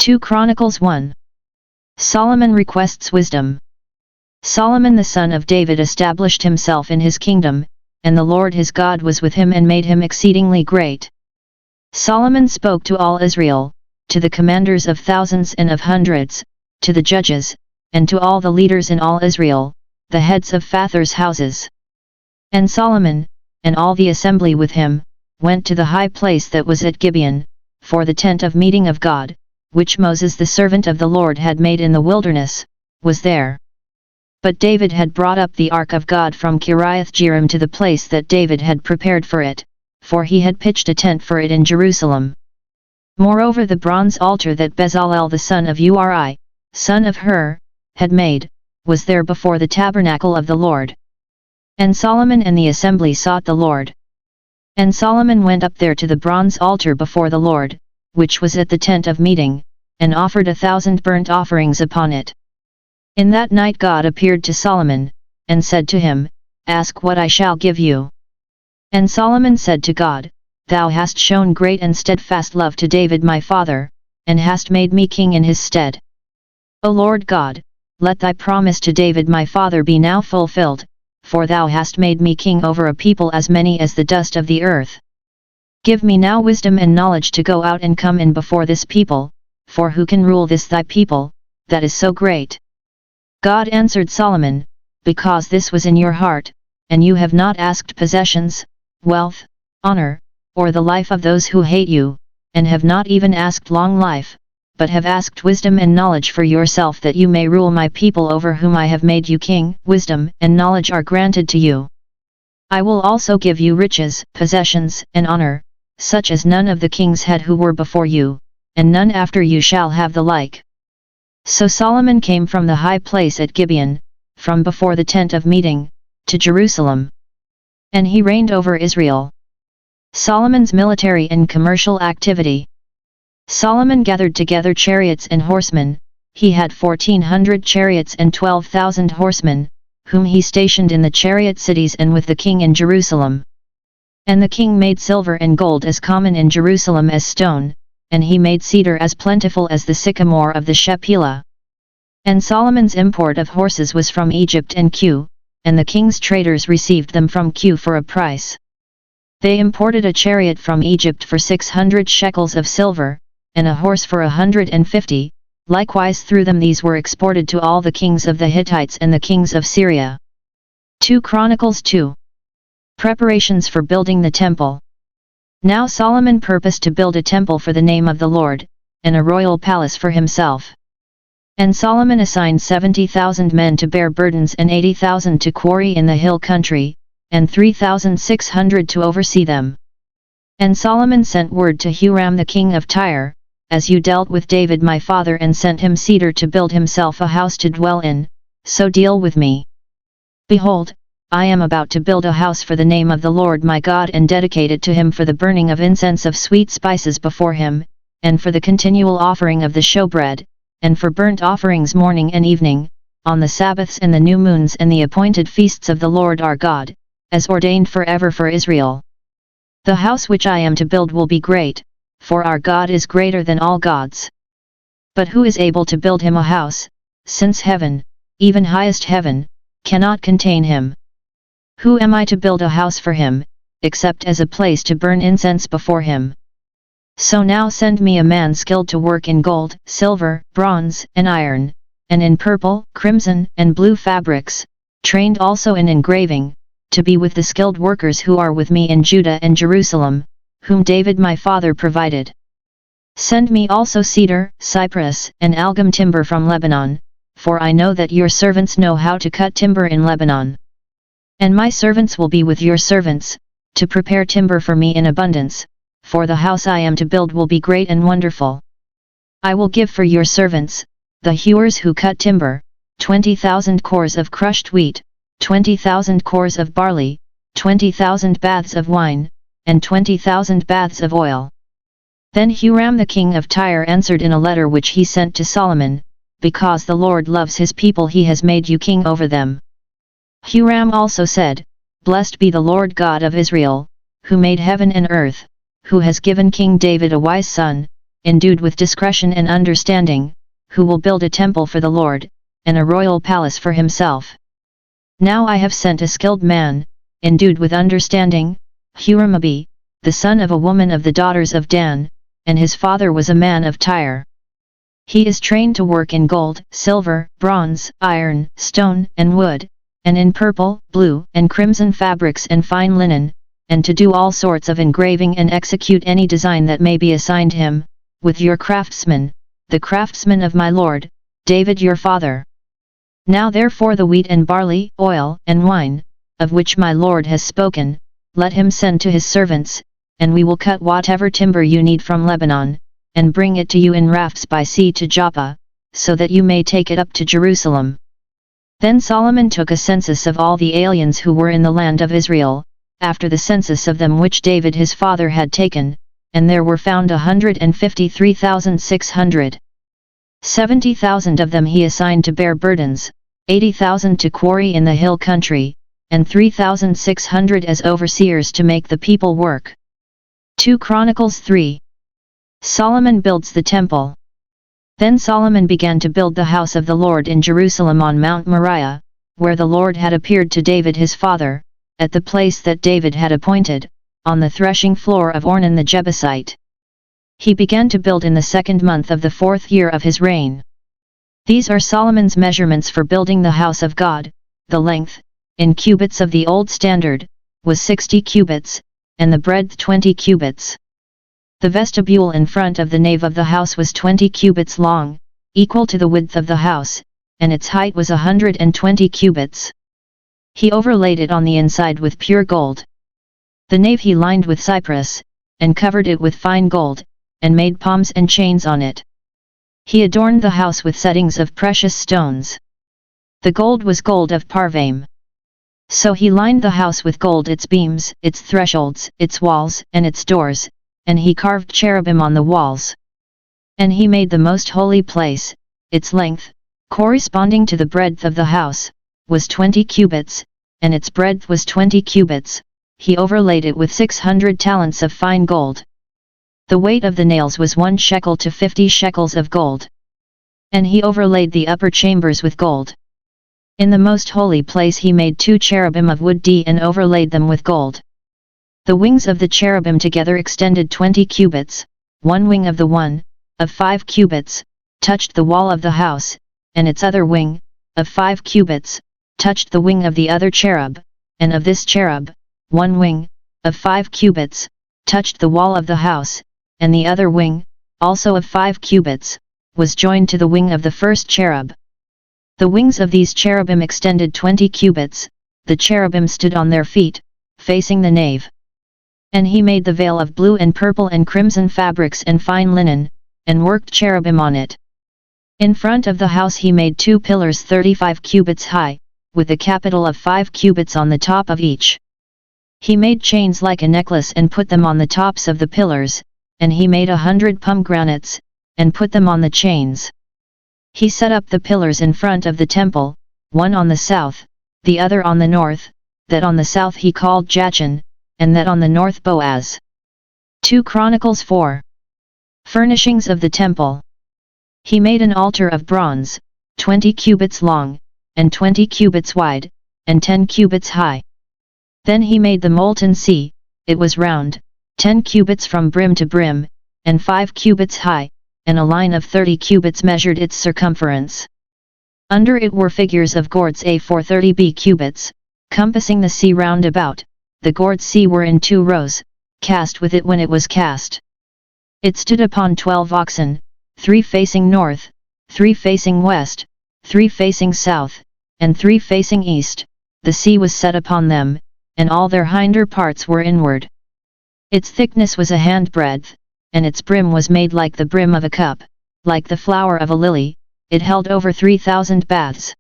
2 Chronicles 1. Solomon requests wisdom. Solomon the son of David established himself in his kingdom, and the Lord his God was with him and made him exceedingly great. Solomon spoke to all Israel, to the commanders of thousands and of hundreds, to the judges, and to all the leaders in all Israel, the heads of fathers' houses. And Solomon, and all the assembly with him, went to the high place that was at Gibeon, for the tent of meeting of God, which Moses the servant of the Lord had made in the wilderness, was there. But David had brought up the ark of God from Kiriath-Jearim to the place that David had prepared for it, for he had pitched a tent for it in Jerusalem. Moreover, the bronze altar that Bezalel the son of Uri, son of Hur, had made, was there before the tabernacle of the Lord. And Solomon and the assembly sought the Lord. And Solomon went up there to the bronze altar before the Lord, which was at the tent of meeting, and offered 1,000 burnt offerings upon it. In that night God appeared to Solomon, and said to him, Ask what I shall give you. And Solomon said to God, Thou hast shown great and steadfast love to David my father, and hast made me king in his stead. O Lord God, let thy promise to David my father be now fulfilled, for thou hast made me king over a people as many as the dust of the earth. Give me now wisdom and knowledge to go out and come in before this people, for who can rule this thy people, that is so great? God answered Solomon, Because this was in your heart, and you have not asked possessions, wealth, honor, or the life of those who hate you, and have not even asked long life, but have asked wisdom and knowledge for yourself that you may rule my people over whom I have made you king. Wisdom and knowledge are granted to you. I will also give you riches, possessions, and honor, such as none of the kings had who were before you, and none after you shall have the like. So Solomon came from the high place at Gibeon, from before the tent of meeting, to Jerusalem. And he reigned over Israel. Solomon's military and commercial activity. Solomon gathered together chariots and horsemen. He had 1,400 chariots and 12,000 horsemen, whom he stationed in the chariot cities and with the king in Jerusalem. And the king made silver and gold as common in Jerusalem as stone, and he made cedar as plentiful as the sycamore of the Shephelah. And Solomon's import of horses was from Egypt and Cu, and the king's traders received them from Cu for a price. They imported a chariot from Egypt for 600 shekels of silver, and a horse for 150, likewise through them these were exported to all the kings of the Hittites and the kings of Syria. 2 Chronicles 2. Preparations for building the temple. Now Solomon purposed to build a temple for the name of the Lord, and a royal palace for himself. And Solomon assigned 70,000 men to bear burdens and 80,000 to quarry in the hill country, and 3,600 to oversee them. And Solomon sent word to Huram the king of Tyre, As you dealt with David my father and sent him cedar to build himself a house to dwell in, so deal with me. Behold, I am about to build a house for the name of the Lord my God and dedicate it to him for the burning of incense of sweet spices before him, and for the continual offering of the showbread, and for burnt offerings morning and evening, on the Sabbaths and the new moons and the appointed feasts of the Lord our God, as ordained forever for Israel. The house which I am to build will be great, for our God is greater than all gods. But who is able to build him a house, since heaven, even highest heaven, cannot contain him? Who am I to build a house for him, except as a place to burn incense before him? So now send me a man skilled to work in gold, silver, bronze, and iron, and in purple, crimson, and blue fabrics, trained also in engraving, to be with the skilled workers who are with me in Judah and Jerusalem, whom David my father provided. Send me also cedar, cypress, and algum timber from Lebanon, for I know that your servants know how to cut timber in Lebanon. And my servants will be with your servants, to prepare timber for me in abundance, for the house I am to build will be great and wonderful. I will give for your servants, the hewers who cut timber, 20,000 cores of crushed wheat, 20,000 cores of barley, 20,000 baths of wine, and 20,000 baths of oil. Then Huram the king of Tyre answered in a letter which he sent to Solomon, Because the Lord loves his people he has made you king over them. Huram also said, Blessed be the Lord God of Israel, who made heaven and earth, who has given King David a wise son, endued with discretion and understanding, who will build a temple for the Lord, and a royal palace for himself. Now I have sent a skilled man, endued with understanding, Huram-Abi, the son of a woman of the daughters of Dan, and his father was a man of Tyre. He is trained to work in gold, silver, bronze, iron, stone, and wood, and in purple, blue, and crimson fabrics and fine linen, and to do all sorts of engraving and execute any design that may be assigned him, with your craftsmen, the craftsmen of my lord, David your father. Now therefore the wheat and barley, oil, and wine, of which my lord has spoken, let him send to his servants, and we will cut whatever timber you need from Lebanon, and bring it to you in rafts by sea to Joppa, so that you may take it up to Jerusalem. Then Solomon took a census of all the aliens who were in the land of Israel, after the census of them which David his father had taken, and there were found 153,600. 70,000 of them he assigned to bear burdens, 80,000 to quarry in the hill country, and 3,600 as overseers to make the people work. 2 Chronicles 3. Solomon builds the temple. Then Solomon began to build the house of the Lord in Jerusalem on Mount Moriah, where the Lord had appeared to David his father, at the place that David had appointed, on the threshing floor of Ornan the Jebusite. He began to build in the 2nd month of the 4th year of his reign. These are Solomon's measurements for building the house of God. The length, in cubits of the old standard, was 60 cubits, and the breadth 20 cubits. The vestibule in front of the nave of the house was 20 cubits long, equal to the width of the house, and its height was 120 cubits. He overlaid it on the inside with pure gold. The nave he lined with cypress, and covered it with fine gold, and made palms and chains on it. He adorned the house with settings of precious stones. The gold was gold of Parvaim. So he lined the house with gold, its beams, its thresholds, its walls, and its doors, and he carved cherubim on the walls. And he made the most holy place. Its length, corresponding to the breadth of the house, was 20 cubits, and its breadth was 20 cubits. He overlaid it with 600 talents of fine gold. The weight of the nails was 1 shekel to 50 shekels of gold. And he overlaid the upper chambers with gold. In the most holy place he made 2 cherubim of wood and overlaid them with gold. The wings of the cherubim together extended 20 cubits, one wing of the one, of 5 cubits, touched the wall of the house, and its other wing, of 5 cubits, touched the wing of the other cherub, and of this cherub, one wing, of 5 cubits, touched the wall of the house, and the other wing, also of 5 cubits, was joined to the wing of the first cherub. The wings of these cherubim extended 20 cubits, the cherubim stood on their feet, facing the nave. And he made the veil of blue and purple and crimson fabrics and fine linen, and worked cherubim on it. In front of the house he made 2 pillars 35 cubits high, with a capital of 5 cubits on the top of each. He made chains like a necklace and put them on the tops of the pillars, and he made 100 pomegranates, and put them on the chains. He set up the pillars in front of the temple, one on the south, the other on the north, that on the south he called Jachin, and that on the north Boaz. 2 Chronicles 4. Furnishings of the temple. He made an altar of bronze, 20 cubits long, and 20 cubits wide, and 10 cubits high. Then he made the molten sea. It was round, 10 cubits from brim to brim, and 5 cubits high, and a line of 30 cubits measured its circumference. Under it were figures of gourds A4 30 cubits, compassing the sea round about. The gourds sea were in 2 rows, cast with it when it was cast. It stood upon 12 oxen, 3 facing north, 3 facing west, 3 facing south, and 3 facing east. The sea was set upon them, and all their hinder parts were inward. Its thickness was a handbreadth, and its brim was made like the brim of a cup, like the flower of a lily. It held over 3,000 baths.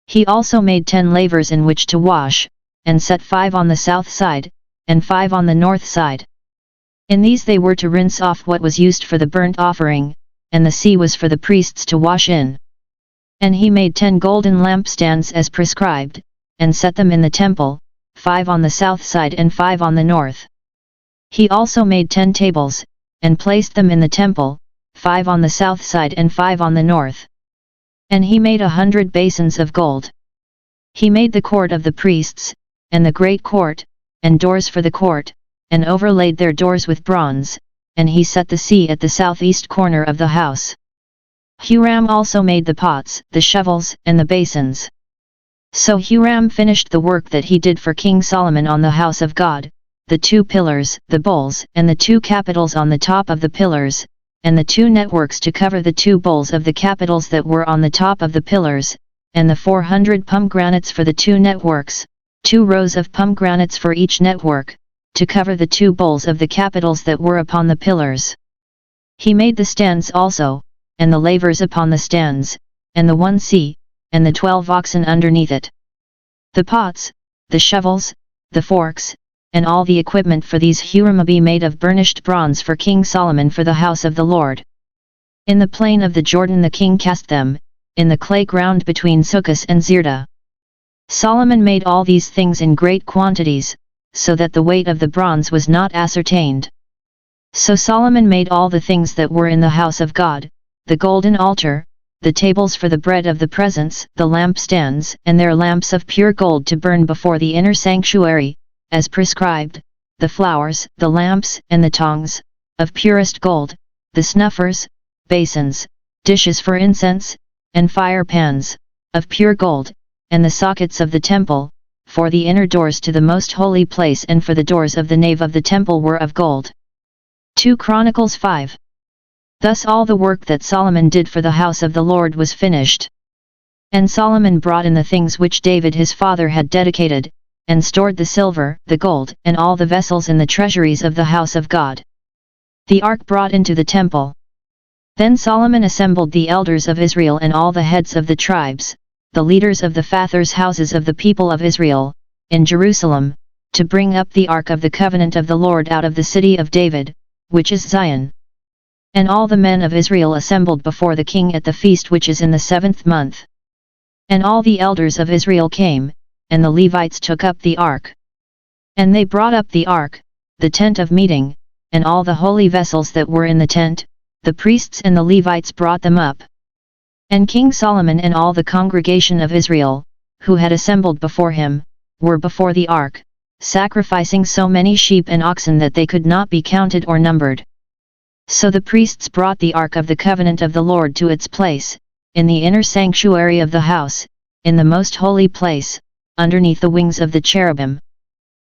He also made 10 lavers in which to wash, and set 5 on the south side, and 5 on the north side. In these they were to rinse off what was used for the burnt offering, and the sea was for the priests to wash in. And he made 10 golden lampstands as prescribed, and set them in the temple, 5 on the south side and 5 on the north. He also made 10 tables, and placed them in the temple, 5 on the south side and 5 on the north. And he made 100 basins of gold. He made the court of the priests, and the great court, and doors for the court, and overlaid their doors with bronze, and he set the sea at the southeast corner of the house. Huram also made the pots, the shovels, and the basins. So Huram finished the work that he did for King Solomon on the house of God, the 2 pillars, the bowls, and the 2 capitals on the top of the pillars, and the 2 networks to cover the 2 bowls of the capitals that were on the top of the pillars, and the 400 pomegranates for the 2 networks, 2 rows of pomegranates for each network, to cover the 2 bowls of the capitals that were upon the pillars. He made the stands also, and the lavers upon the stands, and the 1 sea, and the 12 oxen underneath it. The pots, the shovels, the forks, and all the equipment for these Huram be made of burnished bronze for King Solomon for the house of the Lord. In the plain of the Jordan the king cast them, in the clay ground between Succos and Zerdah. Solomon made all these things in great quantities, so that the weight of the bronze was not ascertained. So Solomon made all the things that were in the house of God, the golden altar, the tables for the bread of the presence, the lampstands, and their lamps of pure gold to burn before the inner sanctuary, as prescribed, the flowers, the lamps, and the tongs, of purest gold, the snuffers, basins, dishes for incense, and fire pans, of pure gold, and the sockets of the temple, for the inner doors to the most holy place and for the doors of the nave of the temple were of gold. 2 Chronicles 5. Thus all the work that Solomon did for the house of the Lord was finished. And Solomon brought in the things which David his father had dedicated, and stored the silver, the gold, and all the vessels in the treasuries of the house of God. The ark brought into the temple. Then Solomon assembled the elders of Israel and all the heads of the tribes, the leaders of the fathers' houses of the people of Israel, in Jerusalem, to bring up the ark of the covenant of the Lord out of the city of David, which is Zion. And all the men of Israel assembled before the king at the feast which is in the 7th month. And all the elders of Israel came, and the Levites took up the ark. And they brought up the ark, the tent of meeting, and all the holy vessels that were in the tent, the priests and the Levites brought them up. And King Solomon and all the congregation of Israel, who had assembled before him, were before the ark, sacrificing so many sheep and oxen that they could not be counted or numbered. So the priests brought the ark of the covenant of the Lord to its place, in the inner sanctuary of the house, in the most holy place, underneath the wings of the cherubim.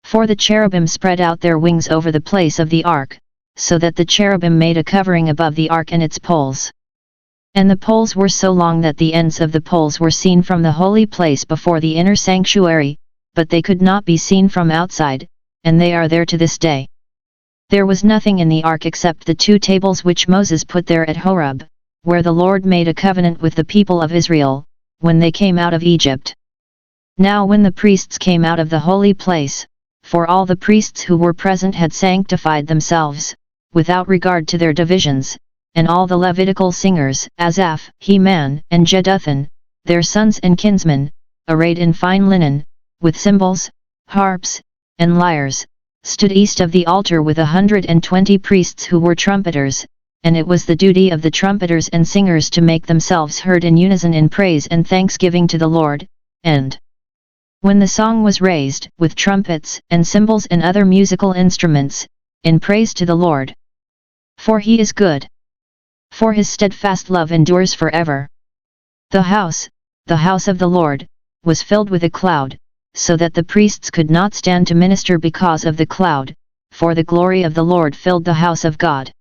For the cherubim spread out their wings over the place of the ark, so that the cherubim made a covering above the ark and its poles. And the poles were so long that the ends of the poles were seen from the holy place before the inner sanctuary, but they could not be seen from outside, and they are there to this day. There was nothing in the ark except the 2 tables which Moses put there at Horeb, where the Lord made a covenant with the people of Israel, when they came out of Egypt. Now when the priests came out of the holy place, for all the priests who were present had sanctified themselves, without regard to their divisions, and all the Levitical singers, Asaph, Heman, and Jeduthun, their sons and kinsmen, arrayed in fine linen, with cymbals, harps, and lyres, stood east of the altar with 120 priests who were trumpeters, and it was the duty of the trumpeters and singers to make themselves heard in unison in praise and thanksgiving to the Lord, and when the song was raised, with trumpets, and cymbals and other musical instruments, in praise to the Lord. For he is good. For his steadfast love endures forever. The house of the Lord, was filled with a cloud, so that the priests could not stand to minister because of the cloud, for the glory of the Lord filled the house of God.